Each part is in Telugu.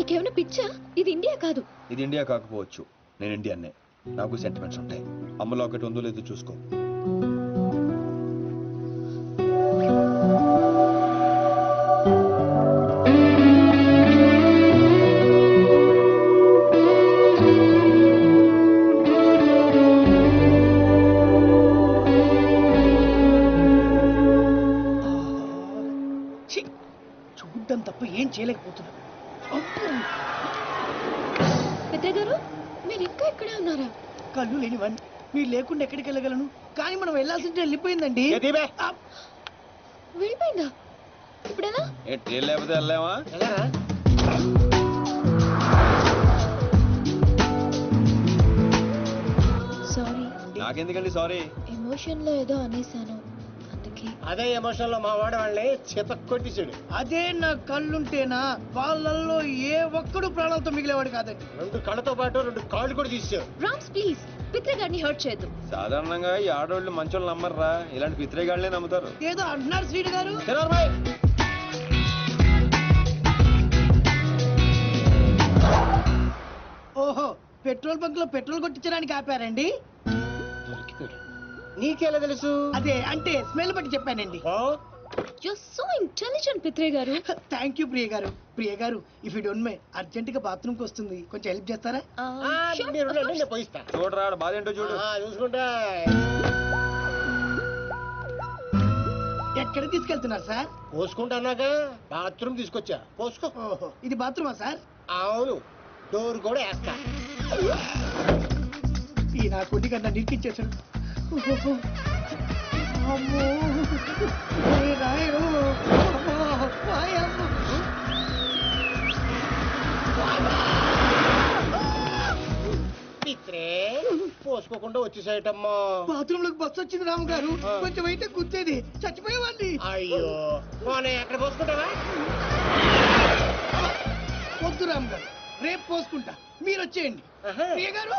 నీకేమైనా పిచ్చా? ఇది ఇండియా కాదు. ఇది ఇండియా కాకపోవచ్చు, నేను ఇండియన్నే. నాకు సెంటిమెంట్స్ ఉంటాయి. అమ్మలో ఒకటి ఉందో లేదో చూసుకో. చూడ్డం తప్ప ఏం చేయలేకపోతున్నా. పెద్ద గారు, మీరు ఇంకా ఇక్కడే ఉన్నారా? కళ్ళు లేనివాడిని, మీరు లేకుండా ఎక్కడికి వెళ్ళగలను? కానీ మనం వెళ్ళాల్సింది వెళ్ళిపోయిందండి. వెళ్ళిపోయిందా? ఇప్పుడెలా? ట్రైన్ లేకపోతే వెళ్ళావా? సారీ. నాకెందుకండి సారీ? ఎమోషన్ లో ఏదో అనేసాను, అందుకే. అదే ఎమోషన్ లో మా వాడు వాళ్ళని చేత కొట్టించాడు. అదే నా కళ్ళుంటేనా వాళ్ళల్లో ఏ ఒక్కడు ప్రాణాలతో మిగిలేవాడు కాదండి. 2 కళ్ళతో పాటు 2 కాళ్ళు కూడా తీసాడు. రామ్స్ ప్లీజ్, పిత్రగాడిని హర్ట్ చేయొద్దు. సాధారణంగా ఈ ఆడవాళ్ళు మంచోళ్ళు నమ్మర్రా, ఇలాంటి పిత్రేగాళ్ళే నమ్ముతారు. ఏదో అన్నారు శ్రీడు గారు. ఓహో, పెట్రోల్ బంక్ లో పెట్రోల్ కొట్టించడానికి ఆపారండి. నీకెలా తెలుసు? అదే అంటే స్మెల్ బట్టి చెప్పానండి. You're so intelligent, పిత్రే గారు. థ్యాంక్ యూ ప్రియ గారు. ప్రియ గారు, if you don't mind, urgent గా బాత్రూమ్ కి వస్తుంది, కొంచెం హెల్ప్ చేస్తారా? చూడరా బాధ ఏంటో చూడు. చూసుకుంటా. ఎక్కడ తీసుకెళ్తున్నారు సార్? పోసుకుంటానాగా బాత్రూమ్ తీసుకొచ్చా, పోసుకో. ఓహో, ఇది బాత్రూమా సార్? అవును, డోర్ కూడా వేస్తా. ఈ నా కొద్ది కన్నా నిరికించేసాడు. అమ్మో, రాయడు. పిత్రే, పోసుకోకుండా వచ్చేసాయటమ్మా. బాత్రూమ్ లోకి బస్సు వచ్చింది రాము గారు, కొంచెం అయితే గుర్తేది, చచ్చిపోయేవాడిని. అయ్యో, పోనీ ఎక్కడ పోసుకుంటావా? వద్దు రాము గారు, రేపు పోసుకుంటా, మీరు వచ్చేయండి. ప్రియ గారు.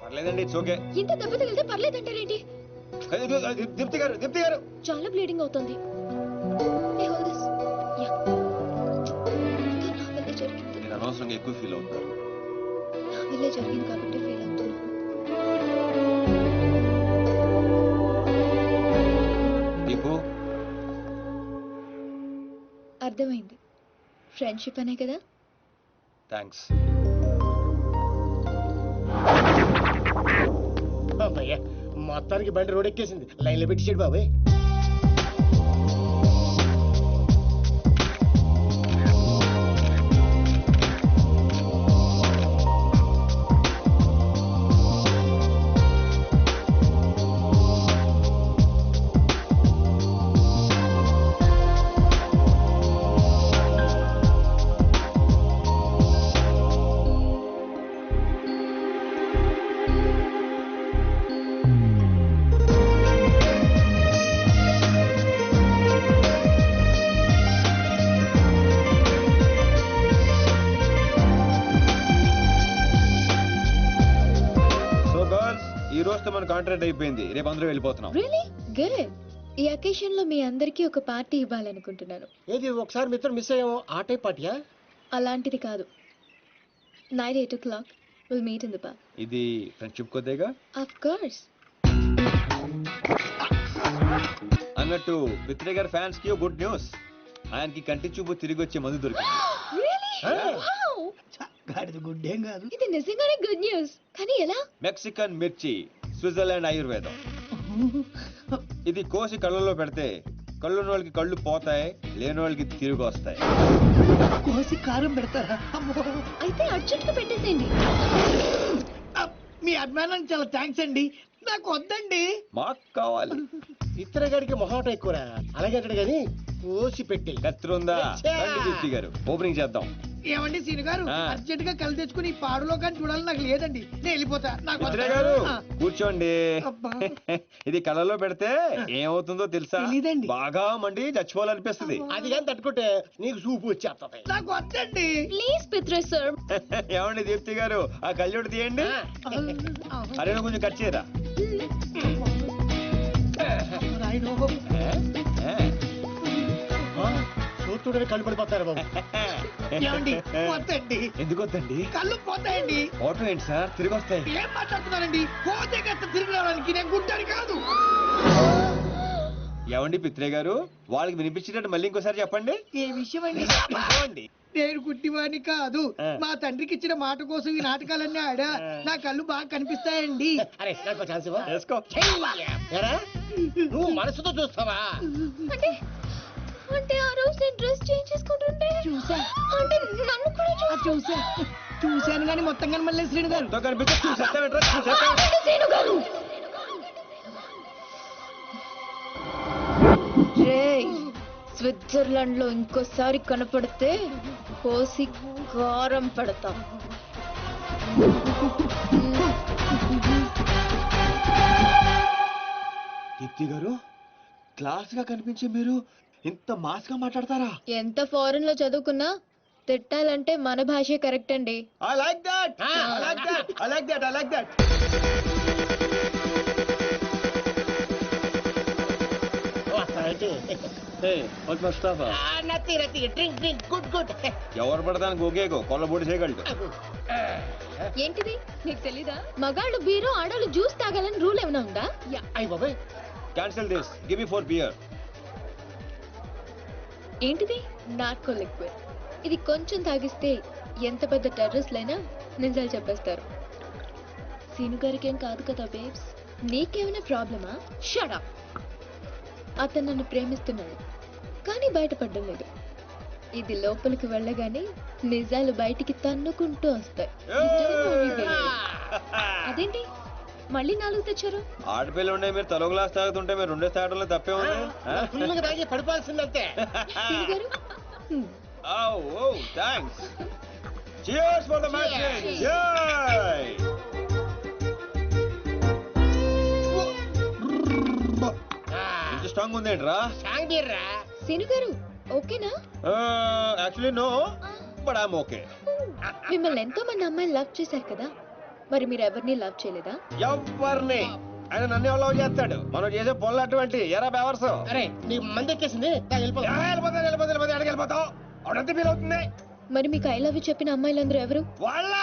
పర్లేదండి, ఇట్స్ ఓకే. ఇంత దెబ్బ తగిలితే పర్లేదంటారేంటి? దీప్తి గారు, దీప్తి గారు, చాలా బ్లీడింగ్ అవుతుంది. నేను అనవసరంగా ఎక్కువ ఫీల్ అవుతాను. నా వల్లే జరిగింది కాబట్టి ఫీల్ అవుతున్నాను. దీపు, అర్థమైంది, ఫ్రెండ్షిప్ అనే కదా. థ్యాంక్స్. అమ్మయ్య, మొత్తానికి బండి రోడ్ ఎక్కేసింది. లైన్ లో పెట్టించాడు బాబాయ్. మన కాంట్రాక్ట్ అయిపోయింది, రేపు అందరూ వెళ్ళిపోతున్నాం. Really good. ఈ అకేషన్ లో మీ అందరికీ ఒక పార్టీ ఇవ్వాలనుకుంటున్నాను. ఏది ఒకసారి మిత్రం మిస్ అయ్యాము, ఆ టైప్ పార్టీయా? అలాంటిది కాదు. Night 8 o'clock will meet in the park. ఇది ఫ్రెండ్షిప్ కొద్దిగా. Of course. అన్నట్టు పిత్రే గారి ఫ్యాన్స్ కి గుడ్ న్యూస్. ఆయనకి కంటి చూపు తిరిగి వచ్చే మందు దొరికింది. రియల్లీ? వావ్. గాడిద గుడ్డేం కాదు. ఇది నిజంగానే గుడ్ న్యూస్. కానీ ఎలా? మెక్సికన్ మిర్చి, స్విట్జర్లాండ్ ఆయుర్వేదం. ఇది కోసి కళ్ళలో పెడితే కళ్ళున్న వాళ్ళకి కళ్ళు పోతాయి, లేని వాళ్ళకి తిరిగి వస్తాయి. కోసి కారం పెడతారా? అయితే అర్జెంట్ గా పెట్టేసేయండి. మీ అభిమానానికి చాలా థ్యాంక్స్ అండి. నాకు వద్దండి. మాకు కావాలి. ఇతరగాడికి మొహాట ఎక్కువరా, అలాగే అంటాడు కానీ కోసి పెట్టి. కత్తిరుందా? దీప్తి గారు, ఓపెనింగ్ చేద్దాం. ఏమండి సీను గారు, అర్జెంట్ గా కళ్ళు తెచ్చుకుని ఈ పాడులో కానీ చూడాలని నాకు లేదండి. నేను వెళ్ళిపోతా. పిత్రే గారు కూర్చోండి. ఇది కళ్ళలో పెడితే ఏమవుతుందో తెలుసా? బాగా మండి చచ్చిపోవాలనిపిస్తుంది. అది కానీ తట్టుకుంటే నీకు సూపు వచ్చేస్తుంది. నాకు వద్దండి ప్లీజ్ పిత్రే సార్. ఏమండి దీప్తి గారు, ఆ కళ్ళోడు తీయండి. అరే కొంచెం కట్ చేయరా. నాయనో చూస్తుంటే కళ్ళు పడిపోతారు బాబు. ఏమండి వద్దండి ఎందుకు వద్దండి? కళ్ళు పోతాయండి. ఆటో ఏంటి సార్, తిరిగి వస్తాయి. ఏం మాట్లాడుతున్నారండి? పోతే కాస్త తిరిగి రావడానికి నేను గుడ్డని కాదు. ఏమండి పిత్రే గారు, వాళ్ళకి వినిపించినట్టు మళ్ళీ ఇంకోసారి చెప్పండి. ఏ విషయం అండి? చెప్పండి. నేను గుడ్డివాడిని కాదు. మా తండ్రికి ఇచ్చిన మాట కోసం ఈ నాటకాలన్నీ ఆడా. నా కళ్ళు బాగా కనిపిస్తాయండి. అరే నాకు ఛాన్స్ ఇవ్వ. వేసుకో. ఏరా, నువ్వు మనసుతో చూస్తావా? అంటే అంటే ఆ రోజు నేను డ్రెస్ చేంజ్ చేసుకుంటుంటే చూసా అంటే నన్ను కూడా చూశాను కానీ మొత్తం కనమల్లే శ్రీను గారు. ఎంతో కనిపిస్తే చూసేస్తావేంట్రా, చూసేస్తావే. సీను గారు రేయ్, స్విట్జర్లాండ్ లో ఇంకోసారి కనపడితే కోసి కారం పెడతా. దీప్తి గారు, క్లాస్ గా కనిపించే మీరు ఇంత మాస్ గా మాట్లాడతారా? ఎంత ఫారెన్ లో చదువుకున్నా తిట్టాలంటే మన భాషే కరెక్ట్ అండి. I like that. I like that. I like that. I like that. Hey, what's my stuff? ఎవరు పడతానికి ఒకేగో కొల్లబొడి చేయగలడు. ఏంటిది నీకు తెలీదా? మగాళ్ళు బీరు, ఆడవాళ్ళు జ్యూస్ తాగాలని రూల్ ఏమైనా ఉందా? అయ్య బాబాయ్, Cancel this. Give me 4 beer. ఏంటిది? Narco liquid. ఇది కొంచెం తాగిస్తే ఎంత పెద్ద టెర్రస్లైనా నిజాలు చెప్పేస్తారు. సీను గారికి ఏం కాదు కదా బేబ్స్? నీకేమైనా ప్రాబ్లమా? Shut up. అతను నన్ను ప్రేమిస్తున్నాడు కానీ బయటపడడం లేదు. ఇది లోపలికి వెళ్ళగానే నిజాలు బయటికి తన్నుకుంటూ వస్తాయి. అదేంటి మళ్ళీ 4 తెచ్చారు? ఆడపిల్ల ఉండే మీరు తలో గ్లాస్ తాగుతుంటే మీరు 2 తాగడంలో తప్పే ఉంది. ఫుల్గా తాగి పడిపోవాల్సిందంతే. సీను గారు Oh, thanks. Cheers for the match. Yay! ఇంత స్ట్రాంగ్ ఉందేంట్రా? సీను గారు ఓకేనా? Actually no, but I'm okay. మిమ్మల్ని ఎంతో మంది అమ్మాయిలు లవ్ చేశారు కదా, మరి మీరు ఎవరిని లవ్ చేయలేదా? ఎవరిని? ఆయన నన్ను ఎవరు లవ్ చేస్తాడు? మనం చేసే పొల్ల అటువంటి ఎరా బేవర్స్. అరే నీ మంది ఎక్కేసింది, వెళ్ళిపోతావు అవునంత ఫీల్ అవుతుంది. మరి మీకు ఐ లవ్ యూ చెప్పిన అమ్మాయిలందరూ ఎవరు? వాళ్ళ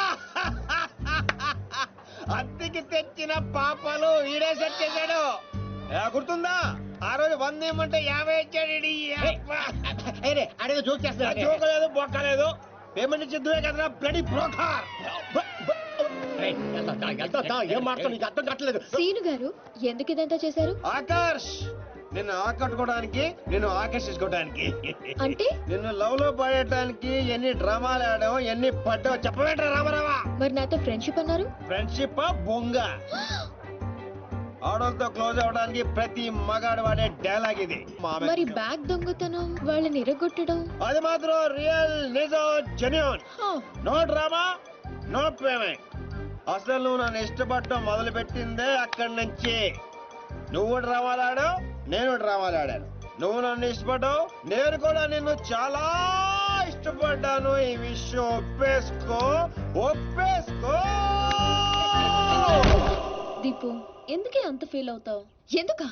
అద్దెకి తెచ్చిన పాపలు ఈడే సెట్ చేశాడు. గుర్తుందా? ఆ రోజు 100 ఇమ్మంటే 50 ఇచ్చాడు. అడిగి జోక్ చేస్తా. జోకలేదు బొక్కలేదు, పేమెంట్ ఇచ్చిద్దువే కదరా బ్లడీ బ్రోకర్. ఏం మాట్లాడు, నీకు అర్థం కావట్లేదు. సీను గారు ఎందుకు ఇదంతా చేశారు? ఆకర్ష్, నిన్ను ఆకట్టుకోవడానికి, నిన్ను ఆకర్షించుకోవడానికి, అంటే నిన్ను లవ్ లో పడేయడానికి ఎన్ని డ్రామాలు ఆడావు, ఎన్ని పడ్డావు చెప్పవేంట్రా రామారావా? మరి నాతో ఫ్రెండ్షిప్ అన్నారు. ఫ్రెండ్షిప్ బొంగ. ఆడోళ్ళతో క్లోజ్ అవడానికి ప్రతి మగాడు వాడే డైలాగ్ ఇది. మరి బ్యాగ్ దొంగతనం, వాళ్ళని ఇరగొట్టడం, అది మాత్రం రియల్, నిజం, genuine. No drama, no payment. అసలు నువ్వు నన్ను ఇష్టపడటం మొదలు పెట్టిందే అక్కడి నుంచి. నువ్వు డ్రామాలు ఆడావు, నేను డ్రామాలు ఆడాను. నువ్వు నన్ను ఇష్టపడ్డావు, నేను కూడా నిన్ను చాలా ఇష్టపడ్డాను. ఈ విషయం ఒప్పేసుకో, ఒప్పేసుకో. దీపు ఎందుకే అంత ఫీల్ అవుతావు? ఎందుకా?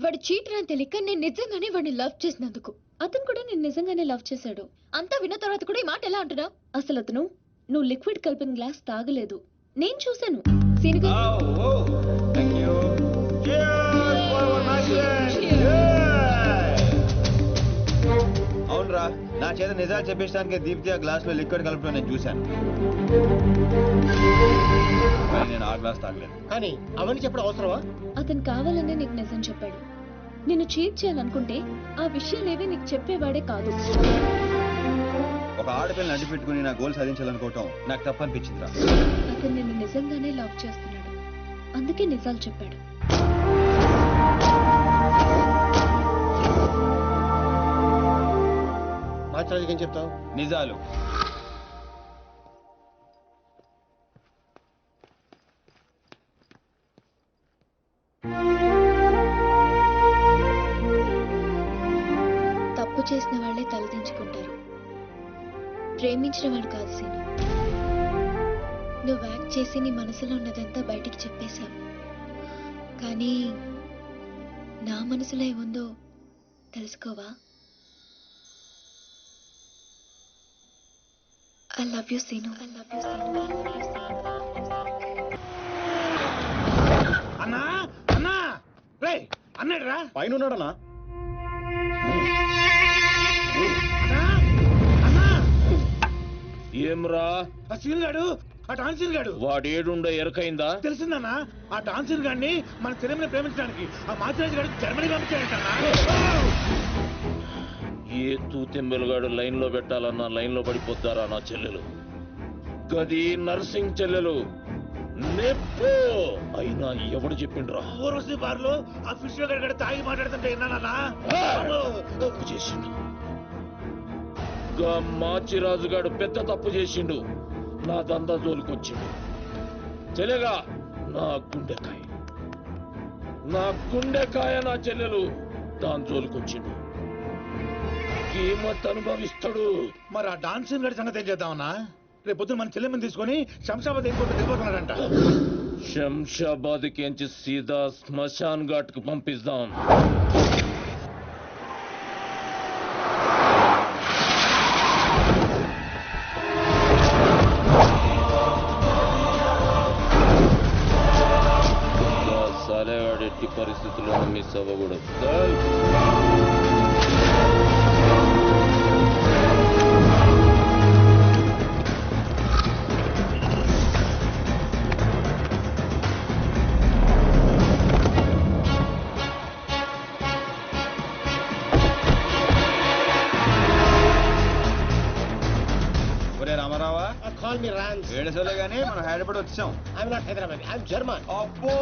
వాడు చీటర్ అని తెలియక నేను నిజంగానే వాడిని లవ్ చేసినందుకు. అతను కూడా నేను నిజంగానే లవ్ చేశాడు. అంతా విన్న తర్వాత కూడా ఈ మాట ఎలా అంటున్నావు? అసలు అతను నువ్వు లిక్విడ్ కలిపిన గ్లాస్ తాగలేదు, నేను చూశాను. సీను గారు అవునరా, నా చేత నిజాలు చెప్పేయడానికి దీప్తి ఆ గ్లాస్ లో లిక్విడ్ కలపడం నేను చూశాను. కానీ నేను ఆ గ్లాస్ తాగలేదు. కానీ అవన్నీ చెప్పడం అవసరమా? అతను కావాలనే నీకు నిజం చెప్పాడు. నిన్ను చీట్ చేయాలనుకుంటే ఆ విషయాలేవి నీకు చెప్పేవాడే కాదు. ఒక ఆడపిల్లని అడ్డు పెట్టుకుని నా గోల్ సాధించాలనుకోవటం నాకు తప్పనిపించిందిరా. అతను నిన్ను నిజంగానే లవ్ చేస్తున్నాడు, అందుకే నిజాలు చెప్పాడు. మాట్లాడేది ఏం చెప్తావు? నిజాలు. తప్పు చేసిన వాళ్ళే తలదించుకుంటారు, ప్రేమించిన వాడు కాదు సీను. నువ్వు యాక్ట్ చేసి నీ మనసులో ఉన్నదంతా బయటికి చెప్పేశావు, కానీ నా మనసులో ఏముందో తెలుసుకోవా? I love you Seenu. I love you Seenu. అన్నా అన్నా రే అన్నాడురా పైన ఉన్నాడనా? ఏమ్రా ఆ సీన్ గాడు ఆ టాన్సీన్ గాడు వాడేడుండో ఎరకైందా? తెలిసిందన్నా ఆ టాన్సీన్ గాడిని మన సినిమాని ప్రేమించడానికి ఆ మాచిరాజు గారు జర్మనీ పంపించాడంటన్నా. ఏ తూతెంబెలుగాడు లైన్ లో పెట్టాలన్నా లైన్ లో పడిపోతారా నా చెల్లెలు? గది నర్సింగ్ చెల్లెలు నెప్పు అయినా ఎవడు చెప్పిండ్రా? ఊర్వశి బార్లో ఆ ఫిష్ గారు తాగి మాట్లాడుతుంటే విన్నానన్నా. తప్పు చేసిండు. గా మాచిరాజుగాడు పెద్ద తప్పు చేసిండు. నా దందా జోలికొచ్చిండు. చెల్లెగా నా గుండెకాయ నా చెల్లెలు దాని జోలికొచ్చిండు. కీమత్ అనుభవిస్తాడు. మరి ఆ డాన్సింగ్ గారి సంగతి ఏం చేద్దామన్నా? రేపు పొద్దున మన చెల్లెమ్మని తీసుకొని శంషాబాద్ ఎయిర్పోర్ట్ వెళ్ళిపోతున్నాడంట. శంషాబాద్ కించి సీదా శ్మశాన్ ఘాట్ కు పంపిస్తాం. సాలేగాడు ఎట్టి పరిస్థితుల్లో మిస్ అవ్వకూడదు. రామారావా కాల్ మీ రాన్స్. ఏడుసోలే గానీ మనం హైదరాబాద్ వచ్చాం. I'm not Hyderabad, I'm German. అబ్బో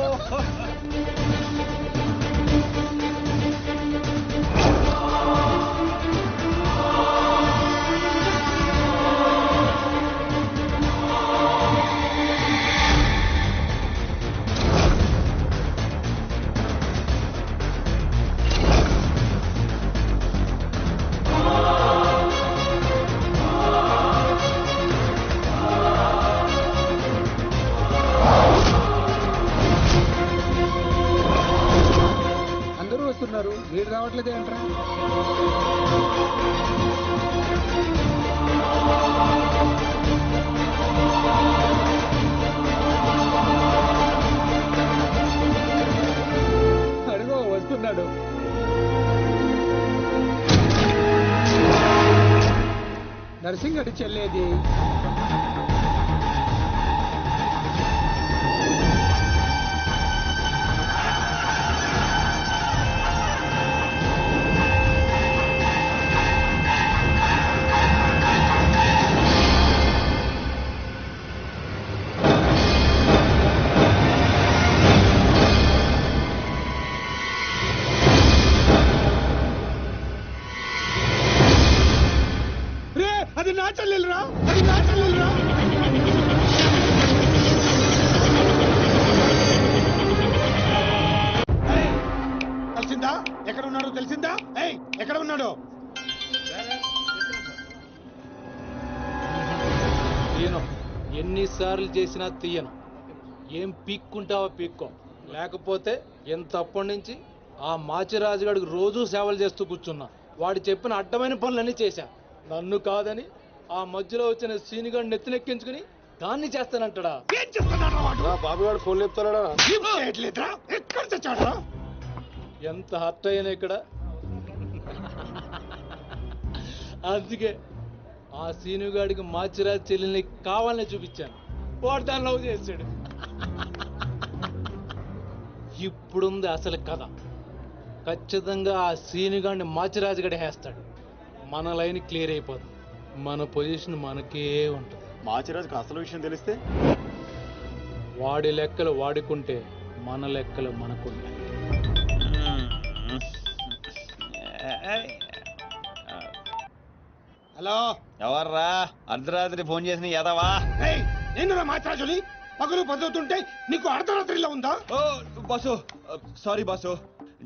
వీడు రావట్లేదు ఏంట్రా? అడుగో వస్తున్నాడు. నర్సింగ్ అడి చెల్లేది. అది నా చెల్లెలురా, అది నా చెల్లెలురా. తెలిసిందా ఎక్కడ ఉన్నాడో? తెలిసిందా? ఎక్కడ ఉన్నాడో? తీయను, ఎన్నిసార్లు చేసినా తీయను. ఏం పీక్కుంటావో పీక్కో, లేకపోతే ఎంత అప్పటి నుంచి ఆ మాచిరాజుగాడికి రోజూ సేవలు చేస్తూ కూర్చున్నా. వాడు చెప్పిన అడ్డమైన పనులన్నీ చేశా. నన్ను కాదని ఆ మధ్యలో వచ్చిన సీనిగాడిని నెత్తినెక్కించుకుని దాన్ని చేస్తానంటాడా? ఏం చేస్తున్నాడు వాడు? బాబుగాడు ఫోన్ లేపుతాడా? ఎక్కడ తెచ్చాడు? ఎంత హర్ట్ అయ్యాను ఇక్కడ. అందుకే ఆ సీనుగాడికి మాచిరాజు చెల్లెల్ని కావాలని చూపించాను. వాడు దాన్ని లవ్ చేశాడు. ఇప్పుడుంది అసలు కథ. ఖచ్చితంగా ఆ సీనుగాడిని మాచిరాజు గడి వేస్తాడు. మన లైన్ క్లియర్ అయిపోతుంది. మన పొజిషన్ మనకే ఉంటుంది. మాచిరాజుకి అసలు విషయం తెలిస్తే వాడి లెక్కలు వాడుకుంటే మన లెక్కలు మనకుంటాయి. హలో, ఎవర్రా అర్ధరాత్రి ఫోన్ చేసిన ఎదవా? నేను మాచిరాజుని. పగలు పదవుతుంటే నీకు అర్ధరాత్రిలో ఉందా? ఓ boss, sorry boss.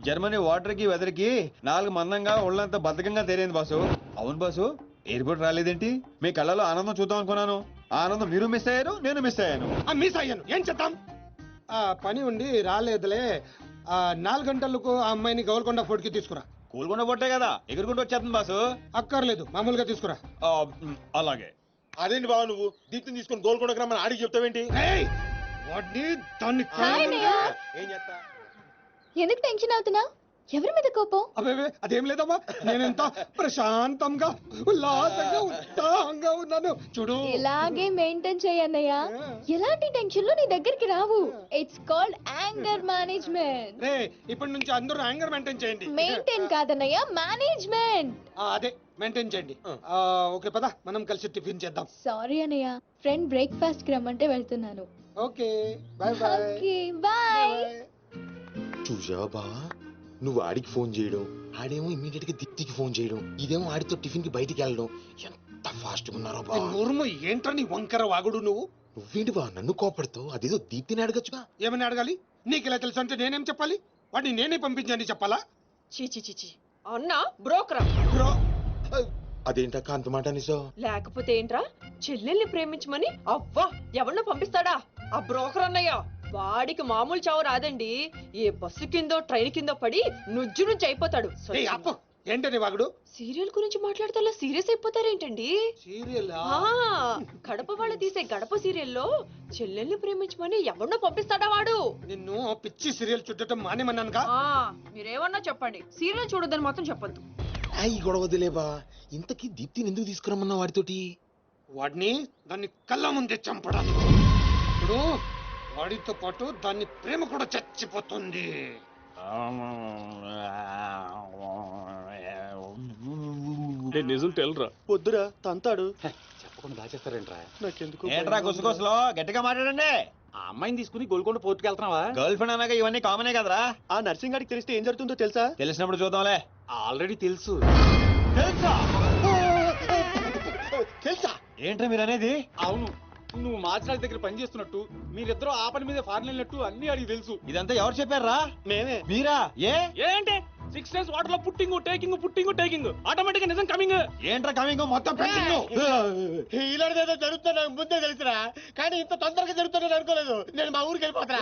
Germany water కి వెదర్ కి 4 మందంగా ఒళ్ళంతా బద్ధకంగా తేలింది బాసు. అవును బాసు, ఎయిర్పోర్ట్ రాలేదేంటి? మీ కళ్ళలో ఆనందం చూద్దాం అనుకున్నాను. ఆనందం మీరు మిస్ అయ్యారు, నేను మిస్ అయ్యాను. మిస్ అయ్యాను, ఏం చేద్దాం? పని ఉండి రాలేదులే. 4 గంటలకు ఆ అమ్మాయిని గోల్కొండ ఫోర్ట్ కి తీసుకురా. కూలుకుండా పొట్టే కదా ఎగురుకుంటూ వచ్చేస్తుంది బాసు. అక్కర్లేదు, మామూలుగా తీసుకురా. అలాగే. అదేంటి బావ నువ్వు దీప్తిని తీసుకొని గోల్కొండకు రమ్మని ఆడికి చెప్తావేంటి? ఏయ్! వాడిని దాన్ని హాయ్ అన్నయ్య. ఏం చేస్తా? ఎందుకు టెన్షన్ అవుతున్నా? ఎవరి మీద కోపం? అబ్బే అదేం లేదమ్మా, నేనెంత ప్రశాంతంగా ఉల్లాసంగా ఉత్సాహంగా ఉన్నాను చూడు. ఇలాగే మెయింటైన్ చేయన్నయ్య. ఎలాంటి టెన్షన్లు నీ దగ్గరికి రావు. It's called anger management. రే, ఇప్పటి నుంచి అందరూ యాంగర్ మెయింటైన్ చేయండి. మెయింటైన్ కాదన్నయ్య, మేనేజ్మెంట్. అదే మెయింటైన్ చేయండి. ఓకే పద, మనం కలిసి టిఫిన్ చేద్దాం. సారీ అన్నయ్య, ఫ్రెండ్ బ్రేక్ఫాస్ట్ కి రమ్మంటే వెళ్తున్నాను. Okay bye bye. Okay bye. చూసావా బావా, నువ్వు ఆడికి ఫోన్ చేయడం, ఆడేమో ఇమ్మీడియట్ గా దీప్తికి ఫోన్ చేయడం, ఇదేమో ఆడితో టిఫిన్ కి బయటికి వెళ్ళడం. ఎంత ఫాస్ట్ గా ఉన్నారో బా. నోరుము ఏంట్రా నీ వంకర వాగుడు నువ్వు? నువ్వేంటి బా నన్ను కోపడతావు? అదేదో దీప్తిని అడగచ్చుగా. ఏమని అడగాలి? నీకు ఇలా తెలుసు అంటే నేనేం చెప్పాలి? వాడిని నేనే పంపించని చెప్పాలా? చీచి చీచి అన్నా బ్రోకరా? బ్రో, అదేంటక్క అంత మాట నిజం? లేకపోతే ఏంట్రా, చెల్లెల్ని ప్రేమించమని అవ్వా ఎవరినో పంపిస్తాడా ఆ బ్రోకర్ అన్నయ్య? వాడికి మామూలు చావు రాదండి. ఏ బస్సు కిందో ట్రైన్ కిందో పడి నుజ్జు నుంచి అయిపోతాడు. ఏయ్, అప్పు ఏంటని వాగుడు? సీరియల్ గురించి మాట్లాడితే అలా సీరియస్ అయిపోతారేంటండి? సీరియల్ ఆ, కడప వాళ్ళు తీసే గడప సీరియల్లో చెల్లెల్ని ప్రేమించమని ఎవరినో పంపిస్తాడా వాడు? నిన్ను పిచ్చి సీరియల్ చుట్టడం మానేమన్నానుగా. ఆ, మీరేమన్నా చెప్పండి, సీరియల్ చూడొద్దని మాత్రం చెప్పొద్దు. ఈ గొడవ వదిలేబా. ఇంతకీ దీప్తిని ఎందుకు తీసుకురమ్మన్నా వాడితోటి? వాడిని దాన్ని కళ్ళ ముందే చంపడానికి. ఇప్పుడు వాడితో పాటు దాన్ని ప్రేమ కూడా చచ్చిపోతుంది. నిజం తెలరా? వద్దురా తంతాడు. చెప్పకుండా దాచేస్తారేంట్రా? నాకెందుకు ఏంట్రా గుసగుసలో గట్టిగా మాట్లాడండి. ఆ అమ్మాయిని తీసుకుని గోల్కొండ పోర్టుకి వెళ్తున్నావా? గర్ల్ ఫ్రెండ్ అన్నాక ఇవన్నీ కామనే కదరా. ఆ నర్సింగ్ గారికి తెలిస్తే ఏం జరుగుతుందో తెలుసా? తెలిసినప్పుడు చూద్దాంలే. ఆల్రెడీ తెలుసు. తెలుసా? తెలుసా? ఏంట్రా మీరు అనేది? అవును, నువ్వు మాచిరాజు దగ్గర పని చేస్తున్నట్టు, మీరిద్దరూ ఆ పని మీద ఫారెన్ వెళ్ళినట్టు అన్ని అడిగి తెలుసు. ఇదంతా ఎవరు చెప్పారా? మేమే. మీరా? ఏ ఏంటి 6 days వాటర్ లో పుట్టింగ్ టేకింగ్ ఆటోమేటిక్ గా నిజం కమింగ్. ఏంట్రా కమింగ్ మొత్తం పెట్టింగ్? ఇలాంటిదేదో జరుగుతుందో నాకు ముందే తెలుసురా, కానీ ఇంత తొందరగా జరుగుతుందని అనుకోలేదు. నేను మా ఊరికి వెళ్ళిపోతా.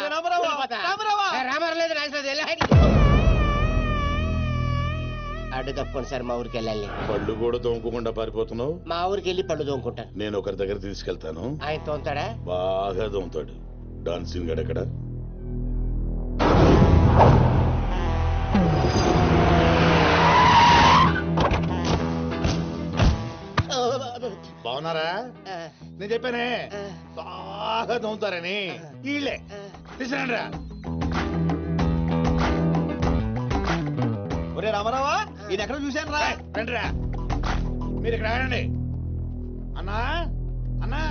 అడ్డు తప్పండి సార్, మా ఊరికి వెళ్ళాలి. పళ్ళు కూడా తోముకోకుండా పారిపోతున్నావు. మా ఊరికి వెళ్ళి పళ్ళు తోముకుంటాను. నేను ఒకరి దగ్గర తీసుకెళ్తాను, ఆయన తోముతాడా? బాగా తోముతాడు. డాన్సింగ్ గడెక్కడ? బాగున్నారా? నేను చెప్పానే బాగా తోముతారని. వీళ్ళే తీసుకురండిరా. ఒరే రామారావా, ఇది ఎక్కడ చూశాను రా. రండిరా, మీరు ఇక్కడ ఆగండి. అన్నా అన్నా,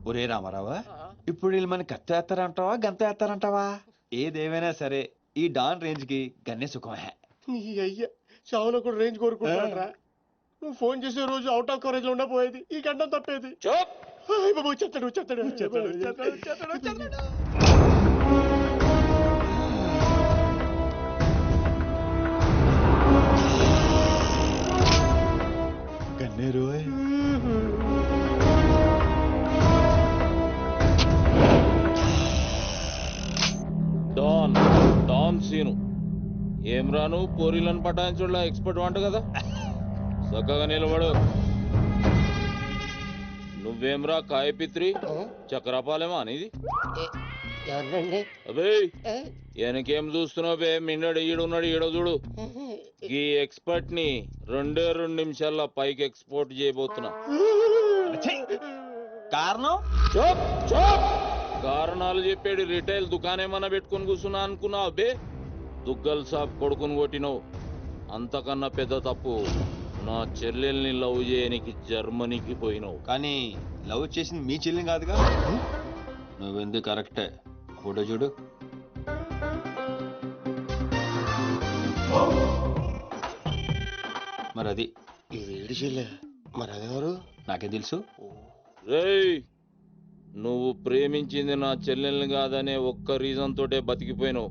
ఒరే రామారావా, ఇప్పుడు వీళ్ళు మన కత్తి వేస్తారంటావా గంత వేస్తారంటావా? ఏదేమైనా సరే ఈ డాన్ రేంజ్ కి గన్నే సుఖమే. నీ అయ్యా చావులో కూడా రేంజ్ కోరుకుంటారా? నువ్వు ఫోన్ చేసే రోజు అవుట్ ఆఫ్ కవరేజ్ లో ఉండపోయేది, ఈ గంట తప్పేది. చెప్తాడు. గన్నేరు డాన్ సీను ఏం రాను పోరీలను పటాయించుడులా ఎక్స్పర్ట్ వంట కదా. చక్కగా నిలబడు. నువ్వేమ్రా కాయపిత్రి చక్రపాలేమా అనేది? ఎవరండి? అబే వెనకేం చూస్తున్నావు బే? మిన్నడు ఈడున్నాడు, ఈడో చూడు. ఈ ఎక్స్పర్ట్ ని 2 నిమిషాల్లో పైకి ఎక్స్పోర్ట్ చేయబోతున్నా. కారణం? కారణాలు చెప్పాడు. రిటైల్ దుకాణేమన్నా పెట్టుకుని కూర్చున్నా అనుకున్నావు బే? దుగ్గల్ సాబ్ కొడుకుని కొట్టినావు. అంతకన్నా పెద్ద తప్పు నా చెల్లెల్ని లవ్ చేయనికి జర్మనీకి పోయినావు. కానీ లవ్ చేసింది మీ చెల్లి కాదుగా. నువ్వెందుకు కరెక్టే. ఫోటో చూడు. మరి అది ఈ వేడి చెల్లె, మరి అదెవరు? నాకే తెలుసు. రేయ్, నువ్వు ప్రేమించింది నా చెల్లెల్ని కాదనే ఒక్క రీజన్ తోటే బతికిపోయినావు.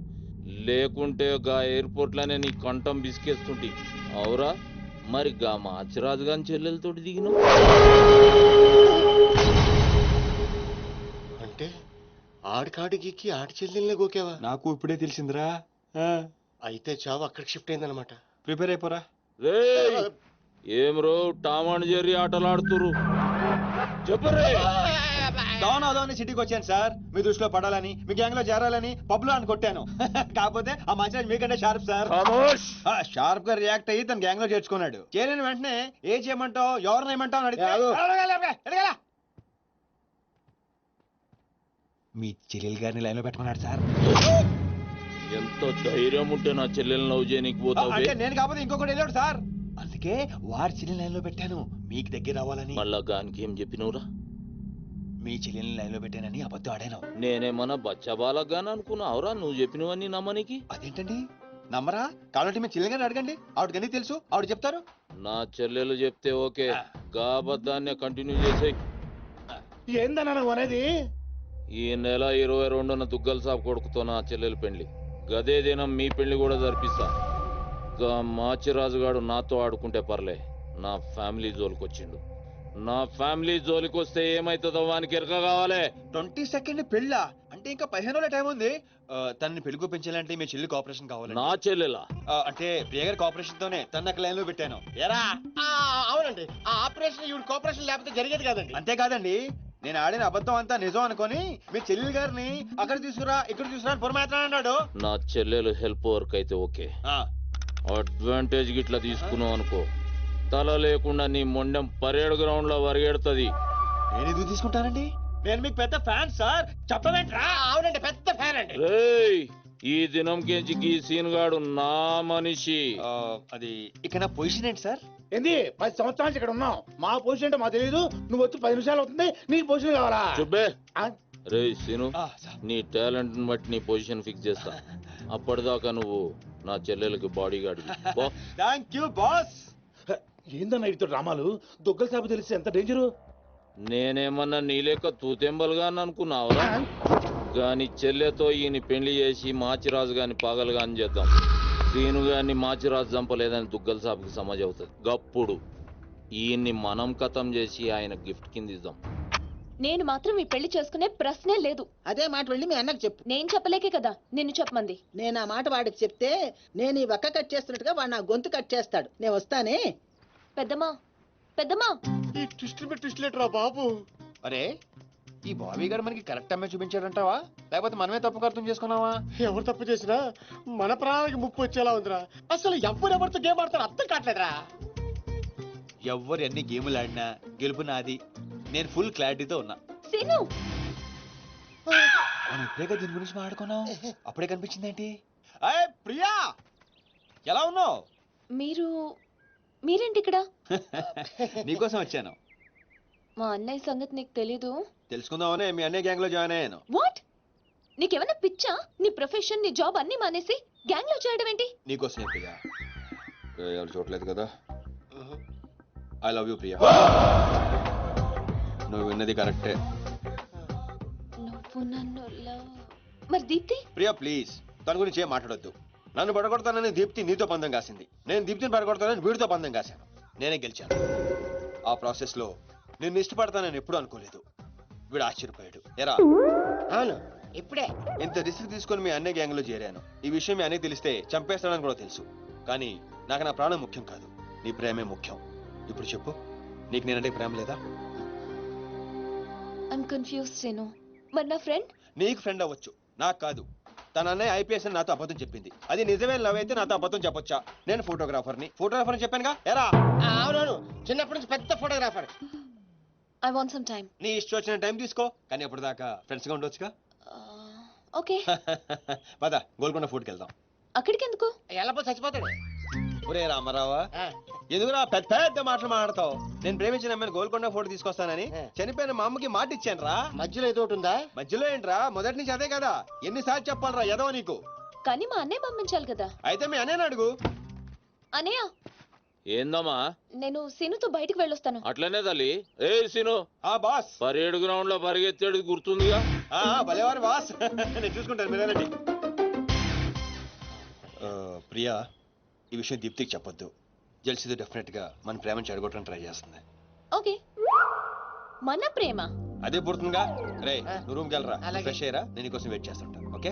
లేకుంటే గా ఎయిర్పోర్ట్లోనే నీ కంఠం బిసికేస్తుంటి. అవురా మరి గా మాచిరాజు గాని చెల్లెలతోటి దిగినావు. అంటే ఆడికాడికి ఆడి చెల్లెల్ని గోకేవా? నాకు ఇప్పుడే తెలిసిందిరా. అయితే చావు అక్కడికి షిఫ్ట్ అయిందనమాట. ప్రిపేర్ అయిపోరా. రేయ్ ఏం రో టామ్ అండ్ జెర్రీ ఆటలాడుతురు చెప్పరే. డౌన్ అవుదామని సిటీకి వచ్చాను సార్, మీ దృష్టిలో పడాలని, మీ గ్యాంగ్ లో చేరాలని పబ్ లో అని కొట్టాను. కాకపోతే ఆ మధ్య మీకంటే షార్ప్ సార్. షార్ప్ గా రియాక్ట్ అయ్యి తన గ్యాంగ్ లో చేర్చుకున్నాడు. చేరిన వెంటనే ఏం చేయమంటావు, ఎవరిని ఏమంటావు అని అడిగితే మీ చెల్లెలు గారిని లైన్ లో పెట్టుకున్నాడు సార్. ఎంత ధైర్యం ఉంటే నా చెల్లెల్ని లవ్ చేయనీకి పోతావు? అంటే నేను కాకపోతే ఇంకొకటి వెళ్ళాడు సార్, అందుకే వాడి చెల్లెలు లైన్ లో పెట్టాను మీకు దగ్గర రావాలని. మళ్ళా గానికి ఏం చెప్పినవురా? మీ చెల్లెల్ని లైన్ లో పెట్టానని అబద్ధం ఆడాను. నేనేమన్నా బచ్చబాలగాని అనుకున్నావురా నువ్వు చెప్పినవన్నీ నమ్మనికి? అదేంటండి నమ్మరా? కాబట్టి మీ చెల్లెలు గారిని అడగండి, ఆవిడకి అన్ని తెలుసు, ఆవిడ చెప్తారు. నా చెల్లెలు చెప్తే ఓకే, గా అబద్ధాన్ని కంటిన్యూ చేసేయి. ఏందన్నా నువ్వు అనేది? ఈ నెల 22న దుగ్గల సాబ్ కొడుకుతో నా చెల్లెలు పెళ్లి, గదే దినం మీ పెళ్లి కూడా జరిపిస్తా. గా మాచిరాజుగాడు నాతో ఆడుకుంటే పర్లే, నా ఫ్యామిలీ జోలికొచ్చిండు. నా ఫ్యామిలీ జోలికొస్తే ఏమైతుందో వానికి ఎరక కావాలి. 22 పెళ్ళా? అంటే ఇంకా 15 రోజుల టైం ఉంది. తనని పెళ్లి పెంచాలంటే మీ చెల్లి కోఆపరేషన్ కావాలి. నా చెల్లెలా? అంటే ప్రియ గారి కోఆపరేషన్ తోనే తన లైన్ లో పెట్టాను. ఎరా అవునండి, ఆ ఆపరేషన్ ఈవిడ కోఆపరేషన్ లేకపోతే జరిగేది కాదండి. అంతేకాదండి, నేను ఆడిన అబద్ధం అంతా నిజం అనుకొని మీ చెల్లెలు గారిని అక్కడ తీసుకురా ఇక్కడ తీసుకురా అని పొరమాత్రం అన్నాడు. నా చెల్లెలు హెల్ప్ వర్క్ అయితే ఓకే, అడ్వాంటేజ్ గిట్లా తీసుకున్నావు అనుకో, తల లేకుండా నీ మొండెం పరేడ్ గ్రౌండ్ లో వరిగెడుతుంది. నేను ఎందుకు తీసుకుంటానండి? నేను మీకు పెద్ద ఫ్యాన్ సార్, చెప్పవేంట్రా? అవునండి, పెద్ద ఫ్యాన్ అండి. రేయ్ ఈ దినం కెంచి గీ సీన్ గాడు నా మనిషి. అది ఇక నా పొజిషన్ ఏంటి సార్? ఏంది 10 సంవత్సరాలు ఇక్కడ ఉన్నాం, మా పొజిషన్ అంటే మాకు తెలియదు. నువ్వు వచ్చి 10 నిమిషాలు అవుతుంది, నీ పొజిషన్ కావాలా? చుబ్బే. రేయ్ సీను, నీ టాలెంట్ బట్టి నీ పొజిషన్ ఫిక్స్ చేస్తా. అప్పటిదాకా నువ్వు నా చెల్లెలకి body guard. Thank you boss. ఏందన్నా ఇటు రామాలు, దుగ్గల సాబు తెలిసి ఎంత డేంజరు? నేనేమన్నా నీ లెక్క తూతెంబలుగా అనుకున్నావురా? గాని చెల్లెతో ఈయన పెళ్లి చేసి మాచిరాజు గాని పాగలు గాని చేద్దాం. సీను గాని మాచిరాజు చంపలేదని దుగ్గల సాబుకి సమాజ్ అవుతుంది. గప్పుడు ఈయన్ని మనం కథం చేసి ఆయన గిఫ్ట్ కింద ఇద్దాం. నేను మాత్రం ఈ పెళ్లి చేసుకునే ప్రశ్నే లేదు. అదే మాట వెళ్ళి మీ అన్నకు చెప్పు. నేను చెప్పలేకే కదా నిన్ను చెప్పమంది. నేను ఆ మాట వాడికి చెప్తే నేను ఈ వక్క కట్ చేస్తున్నట్టుగా వాడు నా గొంతు కట్ చేస్తాడు. నేను వస్తానే. పెద్దమ్మా పెద్దమ్మా, ఈ ట్విస్ట్ లేటరా బాబు. అరే ఈ బాబీ గారు మనకి కరెక్ట్ అమ్మాయి చూపించాడంటావా, లేకపోతే మనమే తప్పు అర్థం చేసుకున్నావా? ఎవరు తప్పు చేసినా మన ప్రాణానికి ముప్పు వచ్చేలా ఉందిరా. అసలు ఎవరెవరితో గేమ్ ఆడతారు అర్థం కావట్లేదురా. ఎవరు ఎన్ని గేములు ఆడినా గెలుపు నాది. నేను ఫుల్ క్లారిటీతో ఉన్నా. సీను మనం ఇప్పుడే దీని గురించి మాట్లాడుకున్నాం, అప్పుడే కనిపించిందేంటి? అయ్యే ప్రియా, ఎలా ఉన్నావు? మీరేంటి ఇక్కడ? నీకోసం వచ్చాను. మా అన్నయ్య సంగతి నీకు తెలీదు? తెలుసుకుందామనే మీ అన్నయ్య గ్యాంగ్ లో జాయిన్ అయ్యాను. వాట్? నీకేమైనా పిచ్చా? నీ ప్రొఫెషన్ నీ జాబ్ అన్ని మానేసి గ్యాంగ్ లో చేయడం ఏంటి? నీకోసమే ప్రియా. ఎవరు చూడలేదు కదా. I love you Priya. నువ్వు విన్నది కరెక్టే. నువ్వు నన్ను మరి దీప్తి? ప్రియా ప్లీజ్ తన గురించి ఏం మాట్లాడొద్దు. నన్ను పడగొడతానని దీప్తి నీతో పందెం కాసింది, నేను దీప్తిని పడగొడతానని వీడితో పందెం కాశాను. నేనే గెలిచాను. ఆ ప్రాసెస్ లో నిన్ను ఇష్టపడతానని ఎప్పుడు అనుకోలేదు. వీడు ఆశ్చర్యపోయాడు. ఎరా? అవును, ఇప్పుడే ఇంత రిస్క్ తీసుకొని మీ అన్నయ్య గ్యాంగ్ లో చేరాను. ఈ విషయం మీ అన్నయ్య తెలిస్తే చంపేస్తాడని కూడా తెలుసు. కానీ నాకు నా ప్రాణం ముఖ్యం కాదు, నీ ప్రేమే ముఖ్యం. ఇప్పుడు చెప్పు, నీకు నేనంటే ప్రేమ లేదా? I'm confused Seenu. మరి నా ఫ్రెండ్? నీకు ఫ్రెండ్ అవ్వచ్చు, నాకు కాదు. తన అన్నయ్య ఐపీఎస్ అని నాతో అబద్ధం చెప్పింది. అది నిజమే లవ్ అయితే నాతో అబద్ధం చెప్పొచ్చా? నేను ఫోటోగ్రాఫర్ చెప్పానుగా. ఎరా? అవునవును, చిన్నప్పటి నుంచి పెద్ద photographer. I want some time. నీ ఇష్టం వచ్చిన టైం తీసుకో, కానీ అప్పటిదాకా ఫ్రెండ్స్ గా ఉండొచ్చుగా. ఓకే పద గోల్కొండ ఫుడ్కి వెళ్దాం. అక్కడికి ఎందుకు? ఎలా చచ్చిపోతాడు. ఒరే రామారావా, ఎందుకురా పెద్ద పెద్ద మాటలు మాట్లాడతావు? నేను ప్రేమించిన అమ్మాయిని గోల్కొండ ఫోటో తీసుకొస్తానని చనిపోయిన మా అమ్మకి మాట ఇచ్చాను రా. మధ్యలో ఏదో ఒకటి ఉందా? మధ్యలో ఏంట్రా, మొదటి నుంచి అదే కదా. ఎన్నిసార్లు చెప్పాలరా ఎదవ నీకు? కానీ మా అన్నయ్య పంపించాలి కదా. అయితే మీ అన్నయ్యని అడుగు. అన్నయ్య ఏందమ్మా? నేను సీనుతో బయటికి వెళ్ళొస్తాను. అట్లనే తల్లి. ఏ సీను, ఆ బాస్ పరేడ్ గ్రౌండ్ లో పరిగెత్తేది గుర్తుందిగా? భలేవారు బాస్. నేను చూసుకుంటాను, మీరేనండి. ప్రియా ఈ విషయం దీప్తికి చెప్పొద్దు. జెల్సీతో డెఫినెట్ గా మన ప్రేమను చెడగొట్టడానికి ట్రై చేస్తుంది. ఓకే, మన ప్రేమ అదే పుడుతుందిగా. రే నువ్వు రూమ్కి వెళ్ళరా, ఫ్రెష్ అయ్యరా, నేను నీకోసం వెయిట్ చేస్తుంటా. ఓకే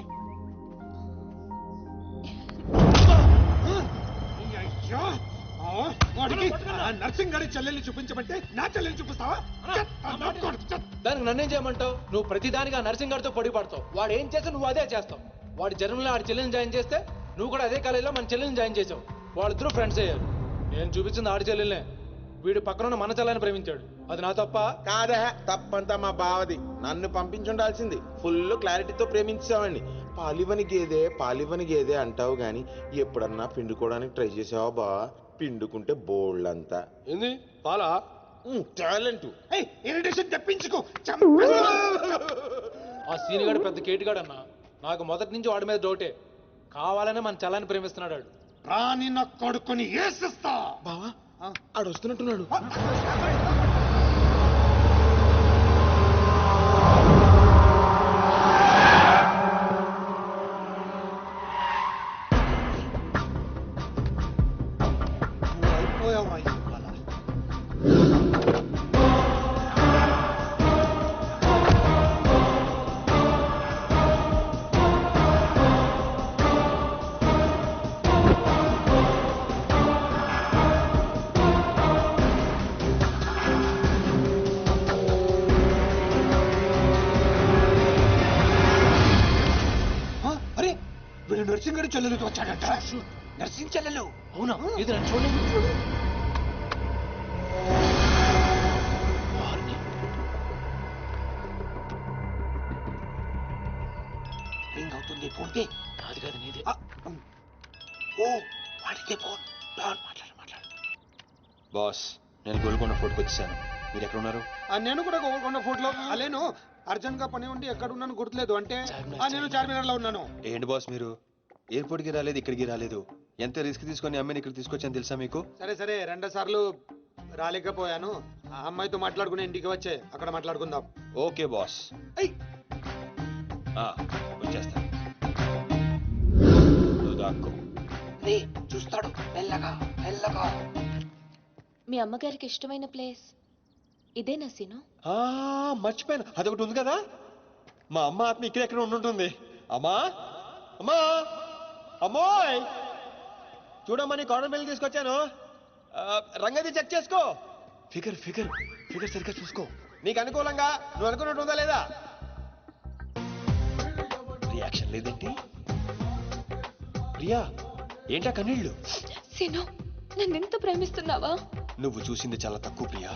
అయ్యో, వాడికి నర్సింగ్ గారి చెల్లెల్ని చూపించమంటే నా చెల్లెల్ని చూపిస్తావా? దానికి నన్నేం చేయమంటావు? నువ్వు ప్రతిదానికి ఆ నర్సింగ్ గారితో పొడి పడతావు. వాడు ఏం చేస్తే నువ్వు అదే చేస్తావు. వాడి జన్మలో ఆడి చెల్లెని జాయిన్ చేస్తే నువ్వు కూడా అదే కాలేజీలో మన చెల్లెని జాయిన్ చేసావు. వాళ్ళిద్దరూ ఫ్రెండ్స్ అయ్యారు. నేను చూపించింది ఆడి చెల్లెల్నే. వీడు పక్కన మన చెల్లెని ప్రేమించాడు. అది నా తప్ప కాదా? తప్పంతా మా బావది. నన్ను పంపించుండాల్సింది. ఫుల్ క్లారిటీతో ప్రేమించావండి. పాలివని గేదే అంటావు గాని ఎప్పుడన్నా పిండుకోవడానికి ట్రై చేసావా బా? పిండుకుంటే బోల్డ్ అంతా ఏంది పాలా టాలెంట్. ఇరిటేషన్ తెప్పించుకో. ఆ సీనిగాడు పెద్ద కేటుగాడు అన్న. నాకు మొదటి నుంచి వాడి మీద డౌటే. కావాలనే మన చెల్లని ప్రేమిస్తున్నాడు వాడు. రాని నా కొడుకుని ఏసిస్తా. బావా ఆడు వస్తున్నట్టున్నాడు. అరే వీడు నర్సింగ్ గారి చెల్లెలతో వచ్చాడట. నర్సింగ్ చెల్లెలు? అవునా? ఇది నన్ను చూడండి. రింగ్ అవుతుంది. ఫోన్ పే కాదు కాదు నీదే. ఓ వాడితే ఫోన్. మాట్లాడు. బాస్, నేను గోల్కొండ ఫోర్ట్కి వచ్చేసాను. మీరు ఎక్కడ ఉన్నారు? నేను కూడా గోల్కొండ ఫోర్ట్ లో అలేను. అర్జెంట్ గా పని ఉండి ఎక్కడ ఉన్నాను గుర్తులేదు. అంటే నేను చార్మినార్ లో ఉన్నాను. ఏంటి బాస్ మీరు ఎయిర్పోర్ట్ కి రాలేదు, ఇక్కడికి రాలేదు. ఎంత రిస్క్ తీసుకొని అమ్మాయిని ఇక్కడ తీసుకొచ్చాను తెలుసా మీకు? సరే 2 సార్లు రాలేకపోయాను. ఆ అమ్మాయితో మాట్లాడుకుని ఇంటికి వచ్చే అక్కడ మాట్లాడుకుందాం. ఓకే బాస్, వచ్చేస్తా. నువ్వు దాక్కో. చూస్తాడు మెల్లగా. మీ అమ్మగారికి ఇష్టమైన ప్లేస్ ఇదేనా సీను? మర్చిపోయాను, అదొకటి ఉంది కదా. మా అమ్మ ఆత్మ ఇక్కడెక్కడ ఉండుంటుంది. అమ్మా అమ్మా అమ్మోయ్, చూడమ్మా నీ కాటన్ బిల్ తీసుకొచ్చాను. రంగది చెక్ చేసుకో. ఫిగర్ సరిగ్గా చూసుకో. నీకు అనుకూలంగా నువ్వు అనుకున్నట్టు ఉందా లేదా? రియాక్షన్ లేదేంటి? ప్రియా ఏంటా కన్నీళ్ళు? సీను, నన్ను ఎంత ప్రేమిస్తున్నావా? నువ్వు చూసింది చాలా తక్కువ ప్రియా.